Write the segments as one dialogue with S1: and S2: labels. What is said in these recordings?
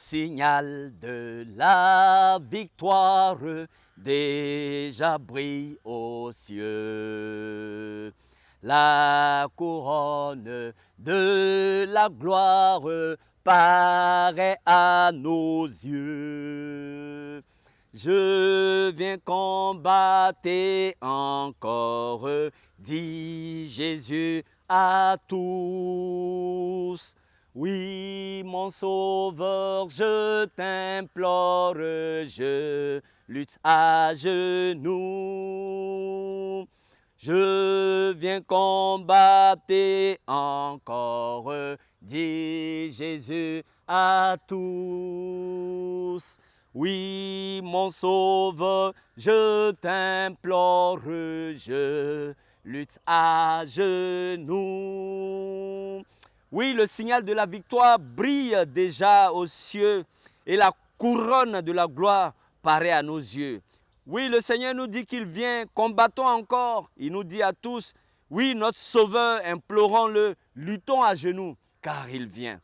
S1: signal de la victoire déjà brille aux cieux. La couronne de la gloire paraît à nos yeux. Je viens combattre encore, dit Jésus à tous. Oui, mon sauveur, je t'implore, je lutte à genoux. Je viens combattre encore, dit Jésus à tous. Oui, mon sauveur, je t'implore, je lutte à genoux. Oui, le signal de la victoire brille déjà aux cieux et la couronne de la gloire paraît à nos yeux. Oui, le Seigneur nous dit qu'il vient, combattons encore. Il nous dit à tous, oui, notre Sauveur, implorons-le, luttons à genoux, car il vient.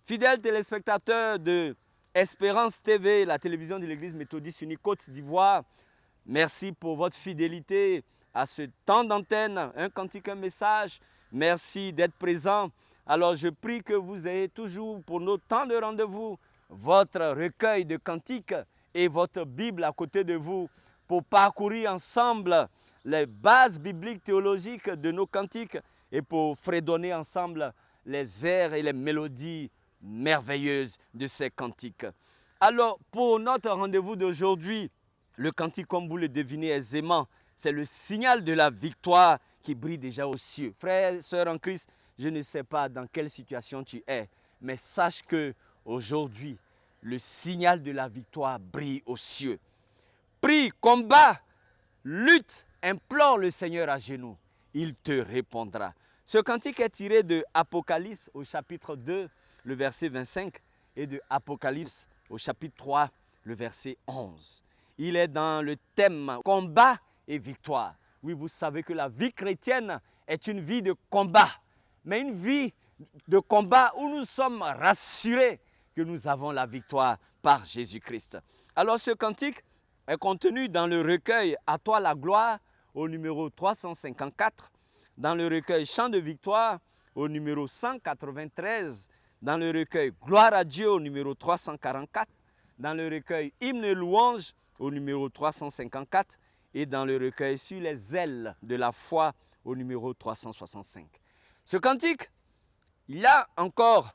S1: Fidèles téléspectateurs de Espérance TV, la télévision de l'Église méthodiste unie Côte d'Ivoire, merci pour votre fidélité à ce temps d'antenne, un cantique, un message. Merci d'être présent. Alors je prie que vous ayez toujours pour nos temps de rendez-vous votre recueil de cantiques et votre Bible à côté de vous pour parcourir ensemble les bases bibliques théologiques de nos cantiques et pour fredonner ensemble les airs et les mélodies merveilleuses de ces cantiques. Alors, pour notre rendez-vous d'aujourd'hui, le cantique, comme vous le devinez aisément, c'est le signal de la victoire qui brille déjà aux cieux. Frères et sœurs en Christ, je ne sais pas dans quelle situation tu es, mais sache que aujourd'hui, le signal de la victoire brille aux cieux. Prie, combat, lutte, implore le Seigneur à genoux. Il te répondra. Ce cantique est tiré de Apocalypse au chapitre 2, le verset 25, et de Apocalypse au chapitre 3, le verset 11. Il est dans le thème combat et victoire. Oui, vous savez que la vie chrétienne est une vie de combat, mais une vie de combat où nous sommes rassurés que nous avons la victoire par Jésus-Christ. Alors ce cantique est contenu dans le recueil « À toi la gloire » au numéro 354, dans le recueil « Chant de victoire » au numéro 193, dans le recueil « Gloire à Dieu » au numéro 344, dans le recueil « Hymne et louange » au numéro 354 et dans le recueil « Sur les ailes de la foi » au numéro 365. Ce cantique, il y a encore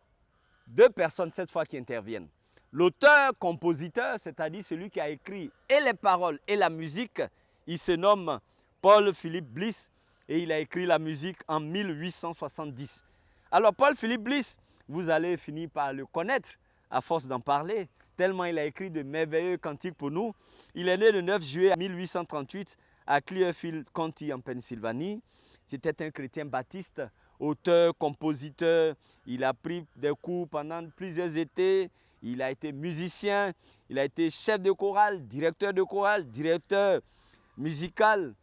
S1: deux personnes cette fois qui interviennent. L'auteur-compositeur, c'est-à-dire celui qui a écrit et les paroles et la musique, il se nomme Paul-Philippe Bliss et il a écrit la musique en 1870. Alors Paul-Philippe Bliss, vous allez finir par le connaître à force d'en parler, tellement il a écrit de merveilleux cantiques pour nous. Il est né le 9 juillet 1838 à Clearfield County en Pennsylvanie. C'était un chrétien baptiste, auteur, compositeur. Il a pris des cours pendant plusieurs étés. Il a été musicien, il a été chef de chorale, directeur musical,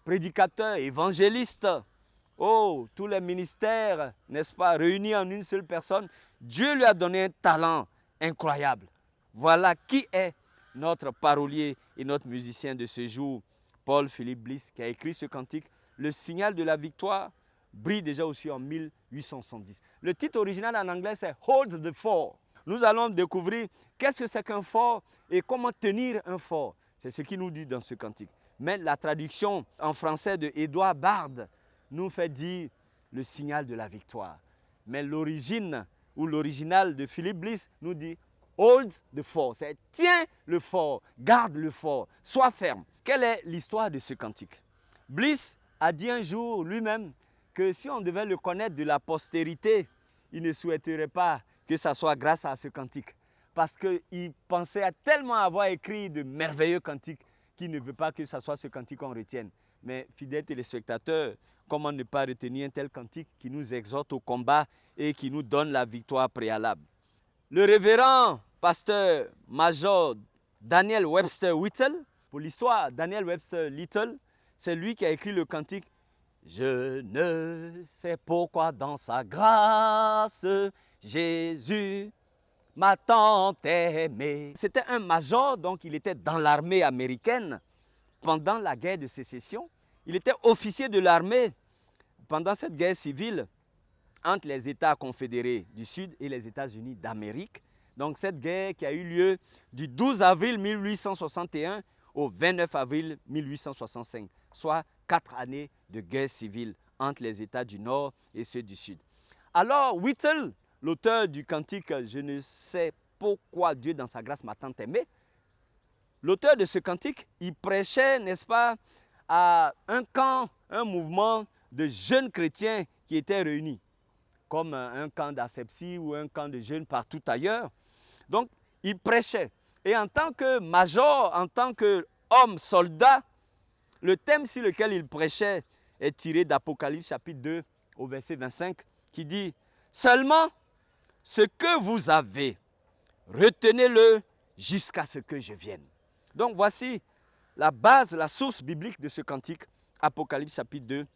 S1: prédicateur, évangéliste. Oh, tous les ministères, n'est-ce pas, réunis en une seule personne. Dieu lui a donné un talent incroyable. Voilà qui est notre parolier et notre musicien de ce jour, Paul-Philippe Bliss, qui a écrit ce cantique. Le signal de la victoire brille déjà aussi en 1870. Le titre original en anglais, c'est « Hold the Fort ». Nous allons découvrir qu'est-ce que c'est qu'un fort et comment tenir un fort. C'est ce qu'il nous dit dans ce cantique. Mais la traduction en français de Édouard Bard nous fait dire le signal de la victoire. Mais l'origine ou l'original de Philippe Bliss nous dit hold the fort. C'est tiens le fort, garde le fort, sois ferme. Quelle est l'histoire de ce cantique? Bliss a dit un jour lui-même que si on devait le connaître de la postérité, il ne souhaiterait pas que ça soit grâce à ce cantique. Parce qu'il pensait tellement avoir écrit de merveilleux cantiques qu'il ne veut pas que ce soit ce cantique qu'on retienne. Mais fidèles téléspectateurs, comment ne pas retenir un tel cantique qui nous exhorte au combat et qui nous donne la victoire préalable? Le révérend pasteur major Daniel Webster Whittle, pour l'histoire, Daniel Webster Little, c'est lui qui a écrit le cantique « Je ne sais pourquoi dans sa grâce, Jésus ma tant aimée. C'était un major, donc il était dans l'armée américaine pendant la guerre de sécession. Il était officier de l'armée pendant cette guerre civile entre les États confédérés du Sud et les États-Unis d'Amérique. Donc cette guerre qui a eu lieu du 12 avril 1861 au 29 avril 1865, soit 4 années de guerre civile entre les États du Nord et ceux du Sud. Alors Whittle, l'auteur du cantique « Je ne sais pourquoi Dieu dans sa grâce m'a tant aimé », l'auteur de ce cantique, il prêchait, n'est-ce pas, à un camp, un mouvement de jeunes chrétiens qui étaient réunis, comme un camp d'asepsie ou un camp de jeunes partout ailleurs. Donc, il prêchait. Et en tant que major, en tant qu'homme soldat, le thème sur lequel il prêchait est tiré d'Apocalypse chapitre 2 au verset 25 qui dit « Seulement ce que vous avez, retenez-le jusqu'à ce que je vienne. » Donc voici la base, la source biblique de ce cantique, Apocalypse chapitre 2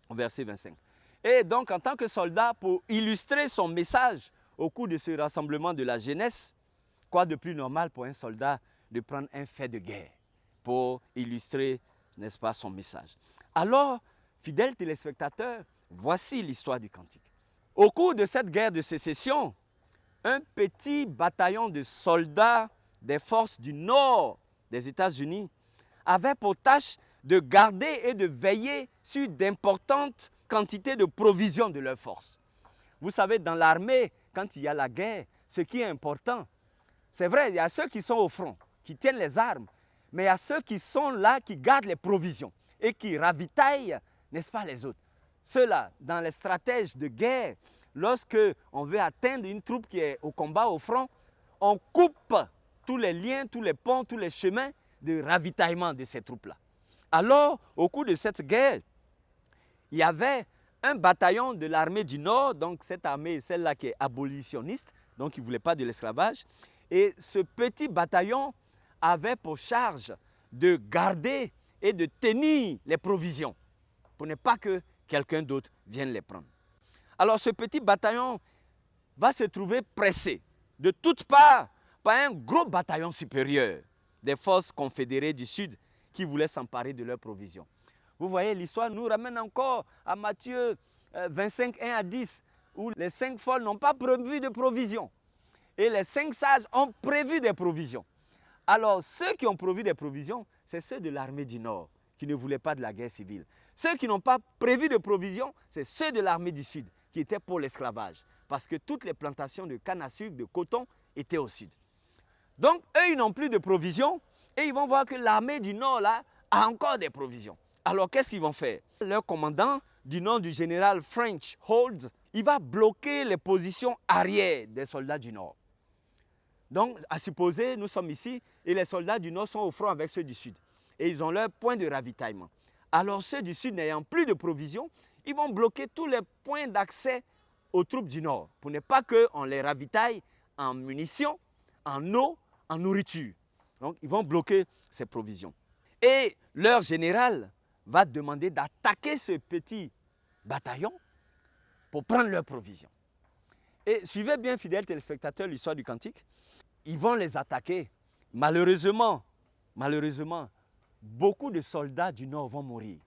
S1: au verset 25. Et donc en tant que soldat, pour illustrer son message au cours de ce rassemblement de la jeunesse, quoi de plus normal pour un soldat de prendre un fait de guerre pour illustrer, n'est-ce pas, son message. Alors, fidèles téléspectateurs, voici l'histoire du cantique. Au cours de cette guerre de sécession, un petit bataillon de soldats des forces du nord des États-Unis avait pour tâche de garder et de veiller sur d'importantes quantités de provisions de leurs forces. Vous savez, dans l'armée, quand il y a la guerre, ce qui est important, c'est vrai, il y a ceux qui sont au front, qui tiennent les armes, mais il y a ceux qui sont là, qui gardent les provisions et qui ravitaillent, n'est-ce pas, les autres. Ceux-là, dans les stratèges de guerre, lorsque on veut atteindre une troupe qui est au combat au front, on coupe tous les liens, tous les ponts, tous les chemins de ravitaillement de ces troupes-là. Alors, au cours de cette guerre, il y avait un bataillon de l'armée du Nord, donc cette armée, celle-là qui est abolitionniste, donc qui ne voulait pas de l'esclavage. Et ce petit bataillon avait pour charge de garder et de tenir les provisions pour ne pas que quelqu'un d'autre vienne les prendre. Alors ce petit bataillon va se trouver pressé de toutes parts par un gros bataillon supérieur des forces confédérées du Sud qui voulaient s'emparer de leurs provisions. Vous voyez, l'histoire nous ramène encore à Matthieu 25, 1 à 10, où les 5 folles n'ont pas prévu de provisions. Et les 5 sages ont prévu des provisions. Alors, ceux qui ont prévu des provisions, c'est ceux de l'armée du Nord, qui ne voulaient pas de la guerre civile. Ceux qui n'ont pas prévu de provisions, c'est ceux de l'armée du Sud, qui étaient pour l'esclavage. Parce que toutes les plantations de canne à sucre, de coton, étaient au Sud. Donc, eux, ils n'ont plus de provisions, et ils vont voir que l'armée du Nord, là, a encore des provisions. Alors, qu'est-ce qu'ils vont faire? Leur commandant, du nom du général French Holds, il va bloquer les positions arrière des soldats du Nord. Donc, à supposer, nous sommes ici, et les soldats du Nord sont au front avec ceux du Sud. Et ils ont leur point de ravitaillement. Alors, ceux du Sud n'ayant plus de provisions, ils vont bloquer tous les points d'accès aux troupes du Nord, pour ne pas qu'on les ravitaille en munitions, en eau, en nourriture. Donc, ils vont bloquer ces provisions. Et leur général va demander d'attaquer ce petit bataillon pour prendre leurs provisions. Et suivez bien, fidèles téléspectateurs, l'histoire du cantique. Ils vont les attaquer. Malheureusement, beaucoup de soldats du Nord vont mourir.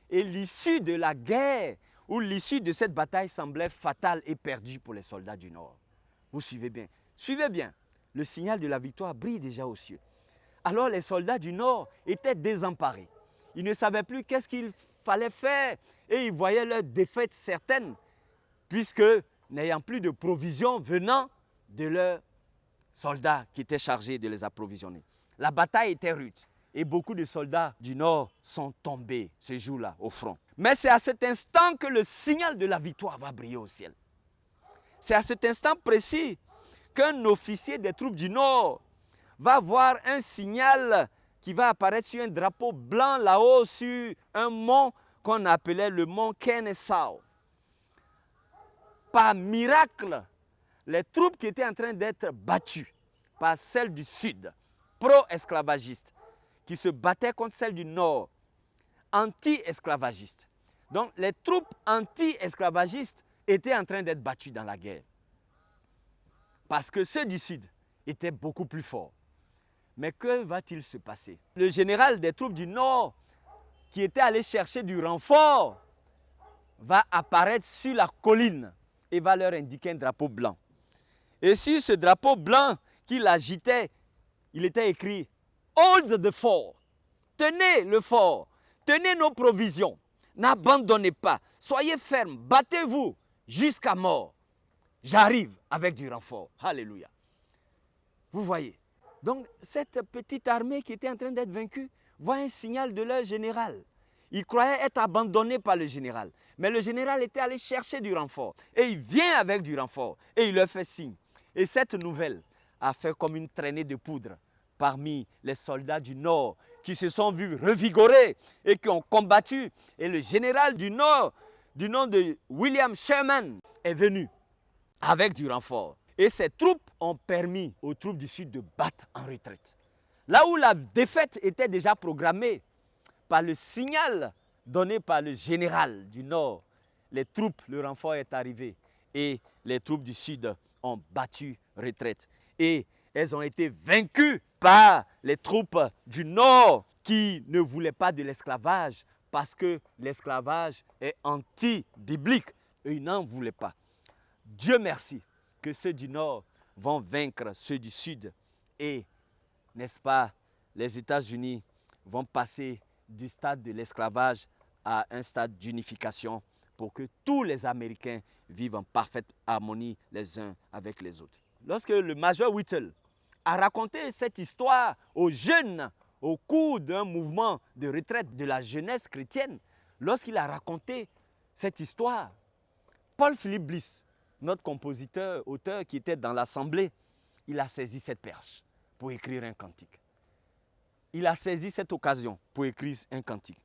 S1: Et l'issue de la guerre, ou l'issue de cette bataille semblait fatale et perdue pour les soldats du Nord. Vous suivez bien. Suivez bien. Le signal de la victoire brille déjà aux cieux. Alors les soldats du Nord étaient désemparés. Ils ne savaient plus qu'est-ce qu'il fallait faire et ils voyaient leur défaite certaine, puisque n'ayant plus de provisions venant de leurs soldats qui étaient chargés de les approvisionner. La bataille était rude et beaucoup de soldats du Nord sont tombés ce jour-là au front. Mais c'est à cet instant que le signal de la victoire va briller au ciel. C'est à cet instant précis qu'un officier des troupes du Nord va voir un signal qui va apparaître sur un drapeau blanc là-haut sur un mont qu'on appelait le mont Kennesaw. Par miracle, les troupes qui étaient en train d'être battues par celles du Sud, pro-esclavagistes, qui se battaient contre celles du Nord, anti-esclavagistes. Donc les troupes anti-esclavagistes étaient en train d'être battues dans la guerre. parce que ceux du sud étaient beaucoup plus forts. Mais que va-t-il se passer? Le général des troupes du nord, qui était allé chercher du renfort, va apparaître sur la colline et va leur indiquer un drapeau blanc. Et sur ce drapeau blanc qu'il agitait, il était écrit « Hold the fort ». Tenez le fort, tenez nos provisions, n'abandonnez pas, soyez fermes, battez-vous jusqu'à mort. J'arrive avec du renfort. Alléluia. Vous voyez. Donc cette petite armée qui était en train d'être vaincue voit un signal de leur général. Ils croyaient être abandonnés par le général. Mais le général était allé chercher du renfort. Et il vient avec du renfort. Et il leur fait signe. Et cette nouvelle a fait comme une traînée de poudre parmi les soldats du Nord qui se sont vus revigorés et qui ont combattu. Et le général du Nord, du nom de William Sherman, est venu avec du renfort. Et ces troupes ont permis aux troupes du Sud de battre en retraite. Là où la défaite était déjà programmée par le signal donné par le général du Nord, les troupes, le renfort est arrivé et les troupes du Sud ont battu retraite. Et elles ont été vaincues par les troupes du Nord qui ne voulaient pas de l'esclavage parce que l'esclavage est anti-biblique et ils n'en voulaient pas. Dieu merci que ceux du Nord vont vaincre ceux du Sud et, n'est-ce pas, les États-Unis vont passer du stade de l'esclavage à un stade d'unification pour que tous les Américains vivent en parfaite harmonie les uns avec les autres. Lorsque le major Whittle a raconté cette histoire aux jeunes au cours d'un mouvement de retraite de la jeunesse chrétienne, lorsqu'il a raconté cette histoire, Paul Philip Bliss, notre compositeur, auteur qui était dans l'assemblée, il a saisi cette perche pour écrire un cantique. Il a saisi cette occasion pour écrire un cantique.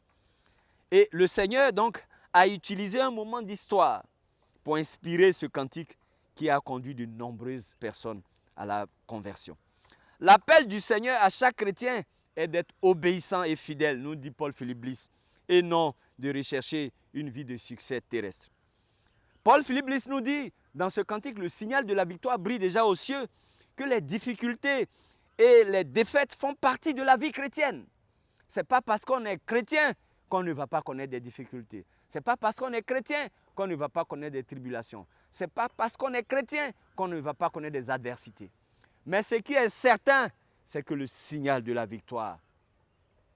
S1: Et le Seigneur donc a utilisé un moment d'histoire pour inspirer ce cantique qui a conduit de nombreuses personnes à la conversion. L'appel du Seigneur à chaque chrétien est d'être obéissant et fidèle, nous dit Paul Philip Bliss, et non de rechercher une vie de succès terrestre. Paul Philip Bliss nous dit, dans ce cantique, le signal de la victoire brille déjà aux cieux, que les difficultés et les défaites font partie de la vie chrétienne. Ce n'est pas parce qu'on est chrétien qu'on ne va pas connaître des difficultés. Ce n'est pas parce qu'on est chrétien qu'on ne va pas connaître des tribulations. Ce n'est pas parce qu'on est chrétien qu'on ne va pas connaître des adversités. Mais ce qui est certain, c'est que le signal de la victoire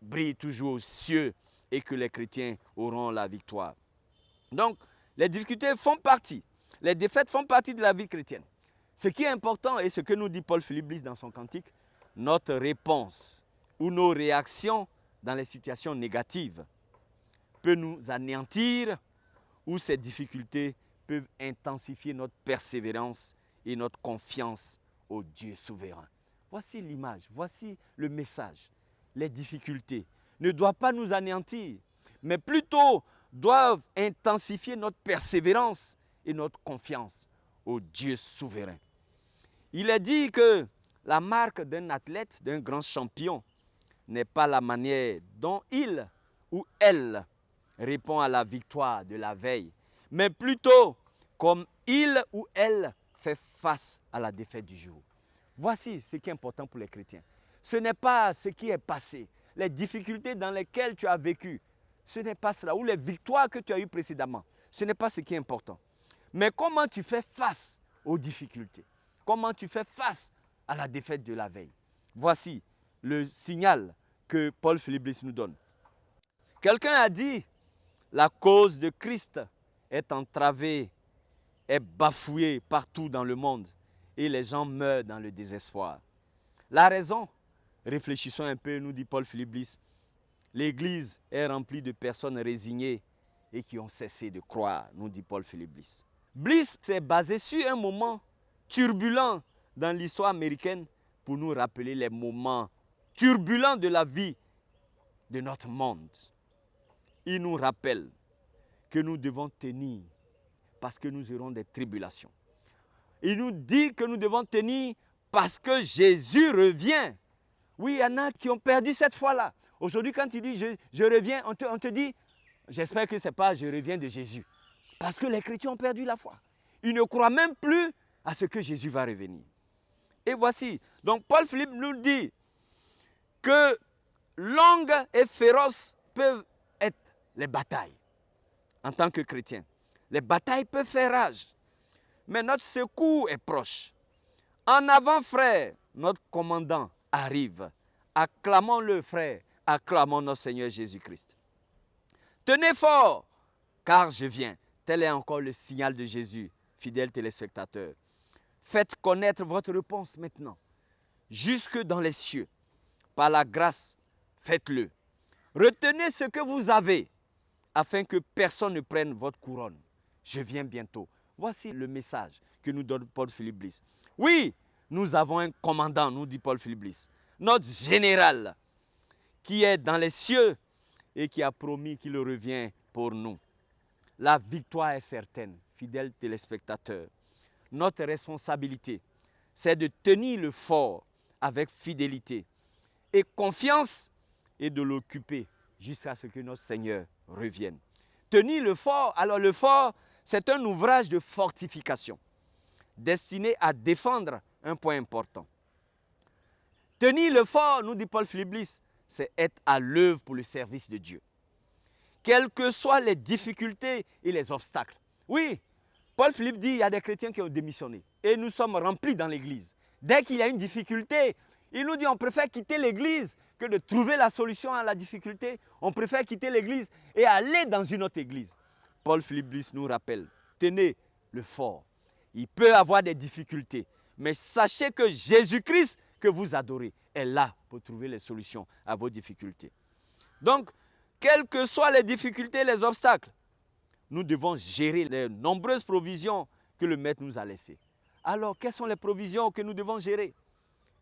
S1: brille toujours aux cieux et que les chrétiens auront la victoire. Donc, les difficultés font partie, les défaites font partie de la vie chrétienne. Ce qui est important, et ce que nous dit Paul Philip Bliss dans son cantique, notre réponse ou nos réactions dans les situations négatives peut nous anéantir ou ces difficultés peuvent intensifier notre persévérance et notre confiance au Dieu souverain. Voici l'image, voici le message. Les difficultés ne doivent pas nous anéantir, mais plutôt doivent intensifier notre persévérance et notre confiance au Dieu souverain. Il est dit que la marque d'un athlète, d'un grand champion, n'est pas la manière dont il ou elle répond à la victoire de la veille, mais plutôt comme il ou elle fait face à la défaite du jour. Voici ce qui est important pour les chrétiens. Ce n'est pas ce qui est passé, les difficultés dans lesquelles tu as vécu. Ce n'est pas cela, ou les victoires que tu as eues précédemment. Ce n'est pas ce qui est important. Mais comment tu fais face aux difficultés? Comment tu fais face à la défaite de la veille? Voici le signal que Paul Philip Bliss nous donne. Quelqu'un a dit, la cause de Christ est entravée, est bafouée partout dans le monde et les gens meurent dans le désespoir. La raison, réfléchissons un peu, nous dit Paul Philip Bliss, l'Église est remplie de personnes résignées et qui ont cessé de croire, nous dit Paul Philip Bliss. Bliss s'est basé sur un moment turbulent dans l'histoire américaine pour nous rappeler les moments turbulents de la vie de notre monde. Il nous rappelle que nous devons tenir parce que nous aurons des tribulations. Il nous dit que nous devons tenir parce que Jésus revient. Oui, il y en a qui ont perdu cette foi-là. Aujourd'hui, quand tu dis je reviens, on te dit, j'espère que ce n'est pas je reviens de Jésus. Parce que les chrétiens ont perdu la foi. Ils ne croient même plus à ce que Jésus va revenir. Et voici, donc Paul Philippe nous dit que longues et féroces peuvent être les batailles en tant que chrétien. Les batailles peuvent faire rage, mais notre secours est proche. En avant, frère, notre commandant arrive. Acclamons-le, frère, acclamons notre Seigneur Jésus-Christ. Tenez fort, car je viens. Tel est encore le signal de Jésus, fidèles téléspectateurs. Faites connaître votre réponse maintenant, jusque dans les cieux. Par la grâce, faites-le. Retenez ce que vous avez, afin que personne ne prenne votre couronne. Je viens bientôt. Voici le message que nous donne Paul Philippe Bliss. Oui, nous avons un commandant, nous dit Paul Philippe Bliss, notre général, qui est dans les cieux et qui a promis qu'il revient pour nous. La victoire est certaine, fidèles téléspectateurs. Notre responsabilité, c'est de tenir le fort avec fidélité et confiance et de l'occuper jusqu'à ce que notre Seigneur revienne. Tenir le fort, alors le fort, c'est un ouvrage de fortification destiné à défendre un point important. Tenir le fort, nous dit Paul Philippe Bliss, c'est être à l'œuvre pour le service de Dieu. Quelles que soient les difficultés et les obstacles. Oui, Paul Philippe dit qu'il y a des chrétiens qui ont démissionné et nous sommes remplis dans l'église. Dès qu'il y a une difficulté, il nous dit on préfère quitter l'église que de trouver la solution à la difficulté. On préfère quitter l'église et aller dans une autre église. Paul Philippe Bliss nous rappelle, tenez le fort. Il peut y avoir des difficultés, mais sachez que Jésus-Christ que vous adorez est là pour trouver les solutions à vos difficultés. Donc, quelles que soient les difficultés, les obstacles, nous devons gérer les nombreuses provisions que le Maître nous a laissées. Alors, quelles sont les provisions que nous devons gérer,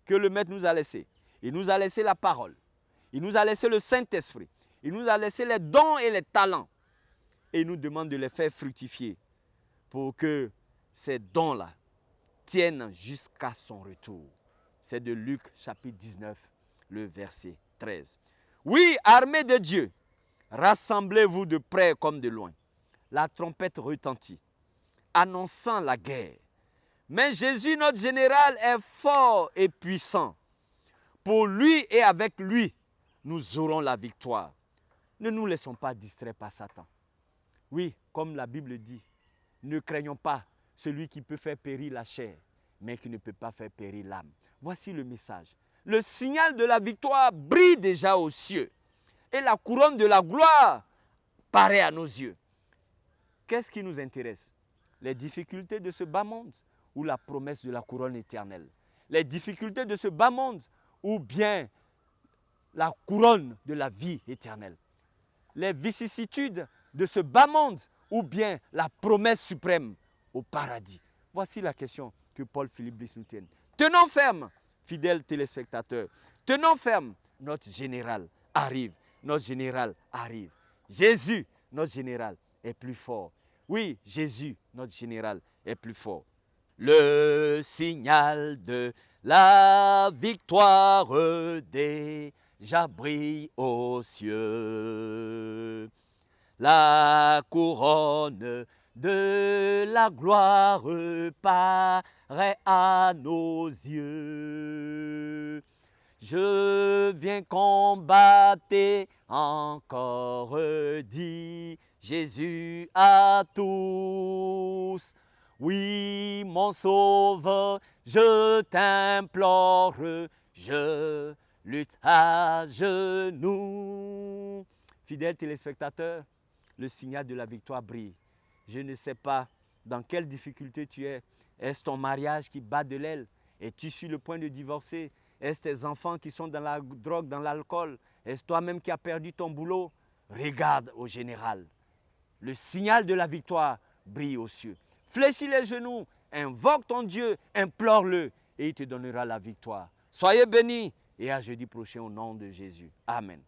S1: que le Maître nous a laissées? Il nous a laissé la parole. Il nous a laissé le Saint-Esprit. Il nous a laissé les dons et les talents. Et il nous demande de les faire fructifier pour que ces dons-là tiennent jusqu'à son retour. C'est de Luc chapitre 19, le verset 13. Oui, armée de Dieu, rassemblez-vous de près comme de loin. La trompette retentit, annonçant la guerre. Mais Jésus, notre général, est fort et puissant. Pour lui et avec lui, nous aurons la victoire. Ne nous laissons pas distraire par Satan. Oui, comme la Bible dit, ne craignons pas celui qui peut faire périr la chair, mais qui ne peut pas faire périr l'âme. Voici le message. Le signal de la victoire brille déjà aux cieux. Et la couronne de la gloire paraît à nos yeux. Qu'est-ce qui nous intéresse? Les difficultés de ce bas monde ou la promesse de la couronne éternelle? Les difficultés de ce bas monde ou bien la couronne de la vie éternelle? Les vicissitudes de ce bas monde ou bien la promesse suprême au paradis? Voici la question que Paul Philippe Bliss nous tient. Tenons ferme, fidèles téléspectateurs. Tenons ferme, notre général arrive. Notre général arrive. Jésus, notre général, est plus fort. Oui, Jésus, notre général, est plus fort. Le signal de la victoire déjà brille aux cieux. La couronne de la gloire paraît à nos yeux. Je viens combattre encore, dit Jésus à tous. Oui, mon sauveur, je t'implore, je lutte à genoux. Fidèles téléspectateurs, le signal de la victoire brille. Je ne sais pas dans quelle difficulté tu es. Est-ce ton mariage qui bat de l'aile? Es-tu sur le point de divorcer? Est-ce tes enfants qui sont dans la drogue, dans l'alcool? Est-ce toi-même qui as perdu ton boulot? Regarde au général. Le signal de la victoire brille aux cieux. Fléchis les genoux, invoque ton Dieu, implore-le et il te donnera la victoire. Soyez bénis et à jeudi prochain au nom de Jésus. Amen.